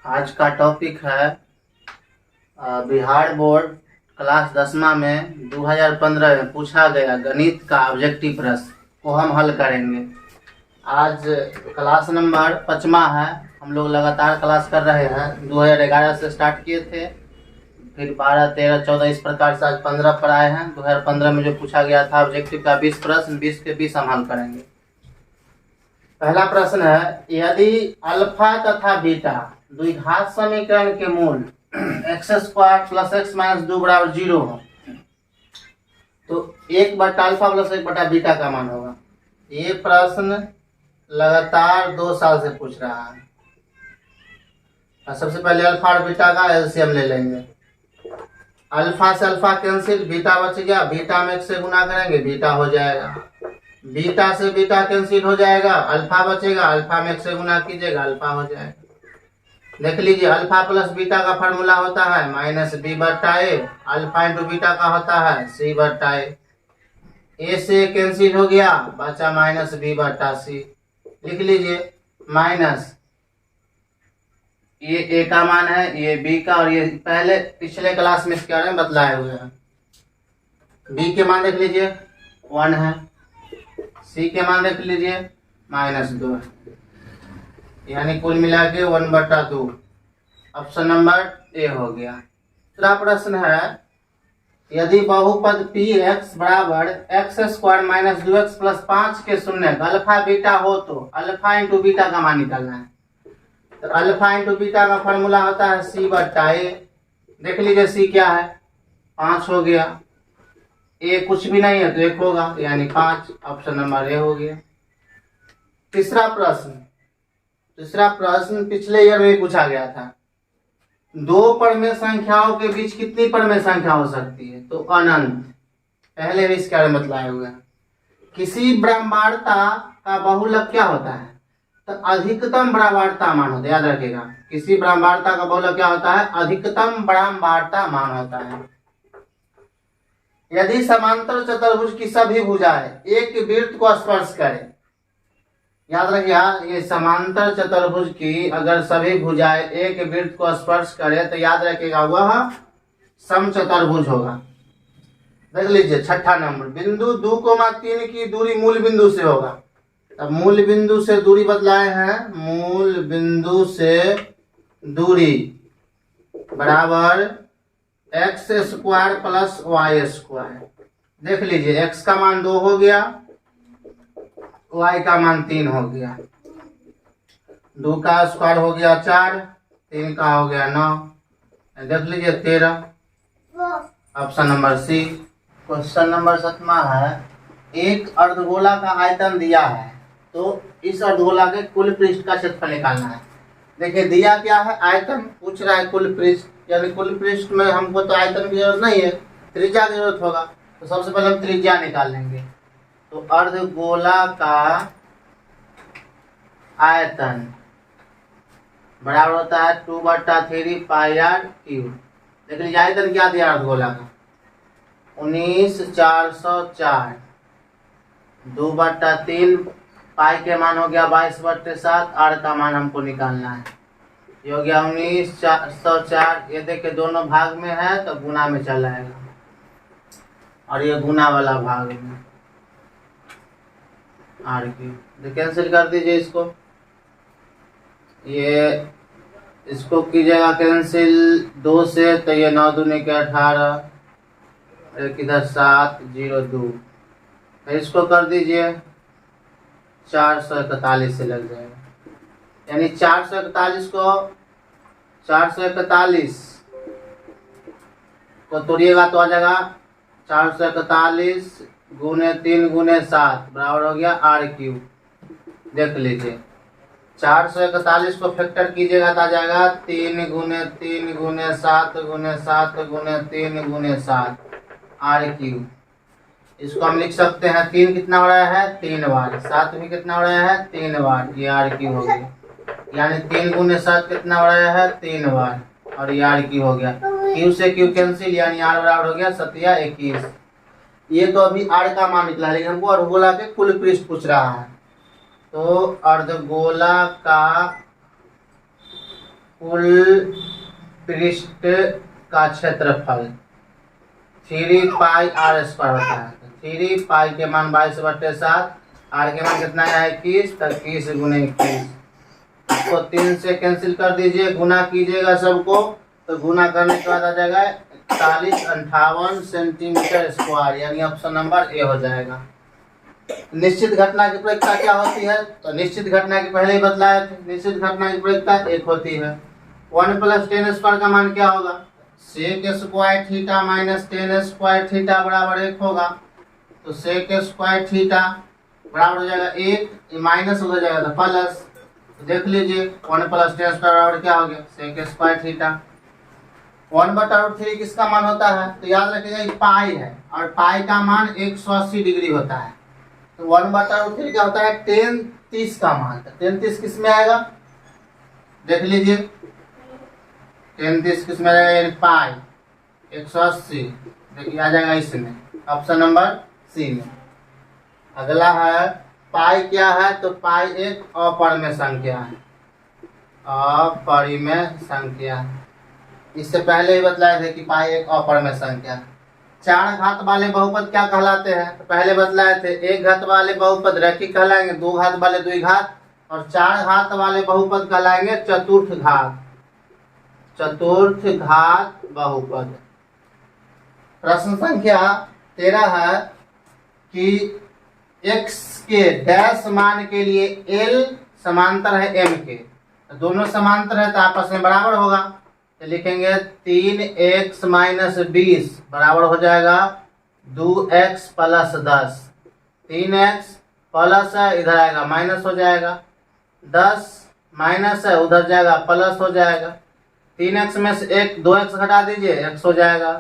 आज का टॉपिक है बिहार बोर्ड क्लास 10वीं में 2015 में पूछा गया गणित का ऑब्जेक्टिव प्रश्न को हम हल करेंगे। आज क्लास नंबर 5वां है। हम लोग लगातार क्लास कर रहे हैं। 2011 से स्टार्ट किए थे, फिर 12, 13, 14 इस प्रकार से आज 15 पर आए हैं। 2015 में जो पूछा गया था ऑब्जेक्टिव का 20 प्रश्न, 20 के 20 हम हल करेंगे। पहला प्रश्न है, यदि अल्फा तथा बीटा द्विघात समीकरण के मूल x² प्लस x माइनस 2 बराबर 0 हो तो 1/अल्फा प्लस 1/बीटा का मान होगा। ये प्रश्न लगातार 2 साल से पूछ रहा है। सबसे पहले अल्फा और बीटा का एलसीएम ले लेंगे। अल्फा से अल्फा कैंसिल, बीटा बच गया। बीटा में 1 से गुना करेंगे, बीटा हो जाएगा। बीटा से बीटा कैंसिल हो जाएगा, अल्फा बचेगा। अल्फा में 1 से गुना कीजिएगा, अल्फा हो जाएगा। देख लीजिए, अल्फा प्लस बीटा का फार्मूला होता है -b/a। अल्फा इंटू बीटा का होता है c/a। ए से कैंसिल हो गया, बचा -b/c। लिख लीजिए माइनस, ये ए का मान है, ये बी का, और ये पहले पिछले क्लास में इसके बारे में बतलाए हुए हैं। बी के मान देख लीजिए 1 है, सी के मान देख लीजिए -2, यानी कुल मिला के 1/2। ऑप्शन नंबर ए हो गया। दूसरा प्रश्न है, यदि बहुपद px बराबर x² माइनस 2x प्लस 5 के शून्य अल्फा बीटा हो तो अल्फा इंटू बीटा का मान निकालना है। तो अल्फा इंटू बीटा का फॉर्मूला होता है c/a। देख लीजिए c क्या है, 5 हो गया। ए कुछ भी नहीं है तो 1 होगा, यानी 5। ऑप्शन नंबर ए हो गया। तीसरा प्रश्न पिछले ईयर में पूछा गया था। 2 परमेय संख्याओं के बीच कितनी परमेय संख्या हो सकती है? तो अनंत। पहले भी इसके बारे में बतलाए हुए हैं। किसी ब्रह्मांडता का बहुलक क्या होता है? तो अधिकतम ब्रह्मांडता मान होता है, याद रखिएगा। किसी ब्रह्मांडता का बहुलक क्या होता है? अधिकतम ब्रह्मांडता मान होता है। यदि समांतर चतुर्भुज की सभी भुजाएं एक वृत्त को स्पर्श करें, याद रखिए, ये समांतर चतुर्भुज की अगर सभी भुजाएं एक वृत्त को स्पर्श करें तो याद रखिएगा वह समचतुर्भुज होगा। देख लीजिए छठा नंबर, बिंदु 2,3 की दूरी मूल बिंदु से होगा। अब मूल बिंदु से दूरी बदलाए हैं। मूल बिंदु से दूरी बराबर x² प्लस y²। देख लीजिए, x का मान 2 हो गया, y का मान 3 हो गया। 2 का स्क्वायर हो गया 4, 3 का हो गया 9। देख लीजिए 13। Option number C. Question number 7वां है, एक अर्धगोला का आयतन दिया है तो इस अर्धगोला के कुल पृष्ठ का क्षेत्रफल निकालना है। देखिए दिया क्या है, आयतन पूछ रहा है, कुल पृष्ठ, यानी कुल पृष्ठ में हमको तो आयतन की जरूरत नहीं है, त्रिज्या की जरूरत होगा। तो सबसे पहले हम त्रिज्या निकाल लेंगे। तो अर्धगोला का आयतन बराबर होता है 2/3 πr³। देख लीजिए आयतन क्या दिया अर्धगोला का, 19,404। 2/3 पाई के मान हो गया 22/7। आर का मान हमको निकालना है, ये हो गया 19,404। ये देखिए दोनों भाग में है तो गुना में चला आएगा, और ये गुना वाला भाग में r³ कैंसिल कर दीजिए इसको। ये इसको कीजिएगा कैंसिल 2 से, तो ये 9 दूनी के 18, एक इधर 7, 0, 2। इसको कर दीजिए 441 से लग जाएगा, यानी 441 को 441 को तोड़िएगा तो आ जाएगा 441 गुने 3 गुने 7 बराबर हो गया r³। देख लीजिए 441 को फैक्टर कीजिएगा तो आ जाएगा 3 गुने 3 गुने 7 गुने 7 गुने 3 गुने 7 r³। इसको हम लिख सकते हैं 3 कितना हो रहा है 3 बार, 7 भी कितना हो रहा है 3 बार, ये r³ हो गया। यानी 3 गुने 7 कितना हो रहा है 3 बार, और ये r³ हो गया। q से q कैंसिल, यानी r बराबर हो गया 7×21। ये तो अभी r का मान निकला, लेकिन हमको अर्धगोला के कुल पृष्ठ पूछ रहा है। तो अर्धगोला का कुल पृष्ठ का क्षेत्रफल 3 पाई आर स्क्वायर होता है। 3 पाई के मान 22/7, आर के मान कितना है 21, तो 21 गुने 21। इसको 3 से कैंसिल कर दीजिए, गुना कीजिएगा सबको, तो गुना करने के बाद आ जाएगा 4158 सेंटीमीटर स्क्वायर, यानी ऑप्शन नंबर ए हो जाएगा। निश्चित घटना की प्रयोक्ता क्या होती है? तो निश्चित घटना की पहले ही बतलाए थे, निश्चित घटना की प्रयोक्ता 1 होती है। 1 + tan स्क्वायर का मान क्या होगा? sec square theta minus tan square theta बराबर 1 होगा। तो sec स्क्वायर थीटा बराबर हो जाएगा 1, माइनस हो जाएगा तो प्लस। तो देख लीजिए 1 + tan स्क्वायर बराबर क्या हो गया? sec square theta. 1/√3 किसका मान होता है? तो याद रखिएगा ये पाई है, और पाई का मान 180 डिग्री होता है। तो 1/√3 क्या होता है? tan 30 का मान। तो tan 30 किस में आएगा? देख लीजिए tan 30 किस में आ जाएगा? पाई 180, देखिए आ जाएगा इसमें, ऑप्शन नंबर सी में। अगला है पाई क्या है? तो पाई एक अपरिमेय संख्या है, अपरिमेय संख्या। इससे पहले ही बतलाए थे कि पाई एक अपरिमेय संख्या है। 4 घात वाले बहुपद क्या कहलाते हैं? तो पहले बतलाए थे 1 घात वाले बहुपद रैखिक कहलाएंगे, 2 घात वाले द्विघात, और 4 घात वाले बहुपद कहलाएंगे चतुर्थ घात, चतुर्थ घात बहुपद। प्रश्न संख्या 13 है कि x के डैश मान के लिए l समांतर है m के, तो दोनों समांतर है तो आपस में बराबर होगा। तो लिखेंगे 3x - 20 बराबर हो जाएगा 2x + 10। 3x प्लस है, इधर आएगा माइनस हो जाएगा, 10 माइनस है, उधर जाएगा प्लस हो जाएगा। 3x में से 2x घटा दीजिए, x हो जाएगा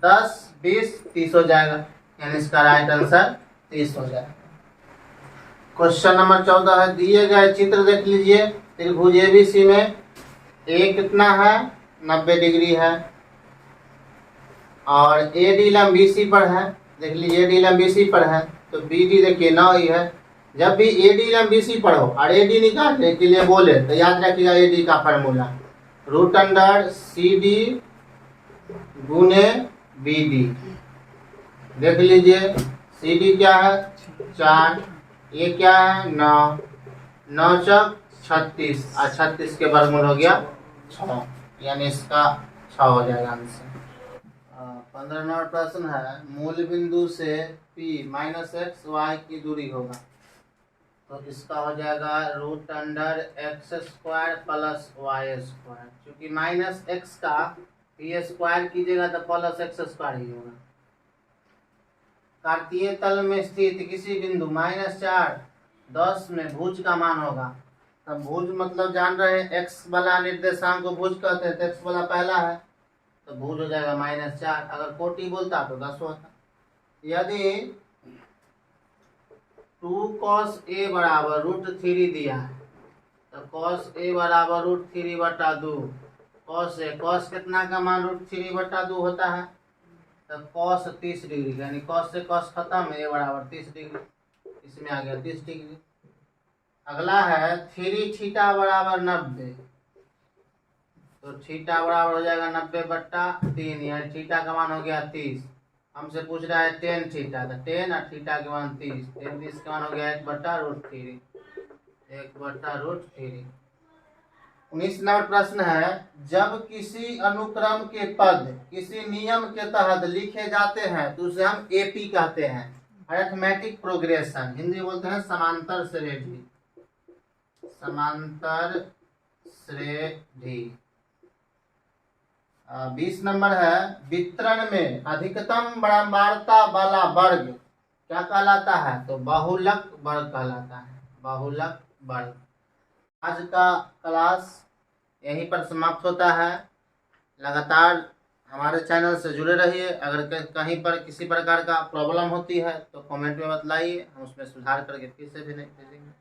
10, 20, 30 हो जाएगा, यानी इसका राइट आंसर 30 हो जाएगा। क्वेश्चन नंबर 14 है, दिए गए चित्र देख लीजिए। त्रिभुज एबीसी में ए कितना है? 90 डिग्री है, और AD लंब BC पर है। देख लीजिए AD लंब BC पर है, तो BD देखिए 9 ही है। जब भी AD लंब BC पर हो और AD निकालने के लिए बोले तो याद रखिएगा AD का फार्मूला √CD गुने BD। देख लीजिए CD क्या है? 4, ये क्या है? 9, 9 चौक 36, और 36 के वर्गमूल हो गया 6, यानी इसका 6 हो जाएगा आंसर। 15 नंबर प्रश्न है, मूल बिंदु से P - x y की दूरी होगा, तो इसका हो जाएगा √x² + y²। क्योंकि -x का P स्क्वायर कीजिएगा तो +x² ही होगा। कार्तीय तल में स्थित किसी बिंदु -4, 10 में भुज का मान होगा। तब भुज मतलब जान रहे हैं x वाला निर्देशांक को भुज कहते हैं, तो x वाला पहला है तो भुज हो जाएगा -4। अगर कोटि बोलता तो 10 होता। यदि 2 cos a बराबर √3 दिया है, तो cos a बराबर √3/2। cos कितना का मान √3/2 होता है? तो cos 30 डिग्री, यानी cos से cos खत्म, a बराबर 30 डिग्री, इसमें आ गया 30 डिग्री। अगला है 3 थीटा बराबर 90, तो थीटा बराबर हो जाएगा 90/3, यानी थीटा का मान हो गया 30। हमसे पूछ रहा है tan थीटा, तो tan और थीटा के मान 30, tan 30 का मान हो गया 1/√3, 1/√3। 19 नंबर प्रश्न है, जब किसी अनुक्रम के पद किसी नियम के तहत लिखे जाते हैं तो उसे हम AP कहते हैं, अरिथमेटिक प्रोग्रेशन। हिंदी बोलते हैं समांतर श्रेणी, समांतर श्रेणी। 20 नंबर है, वितरण में अधिकतम बारंबारता वाला वर्ग क्या कहलाता है? तो बहुलक वर्ग कहलाता है, बहुलक वर्ग। आज का क्लास यहीं पर समाप्त होता है। लगातार हमारे चैनल से जुड़े रहिए। अगर कहीं पर किसी प्रकार का प्रॉब्लम होती है तो कमेंट में बतलाइए, हम उसमें सुधार करके फिर से भेजेंगे।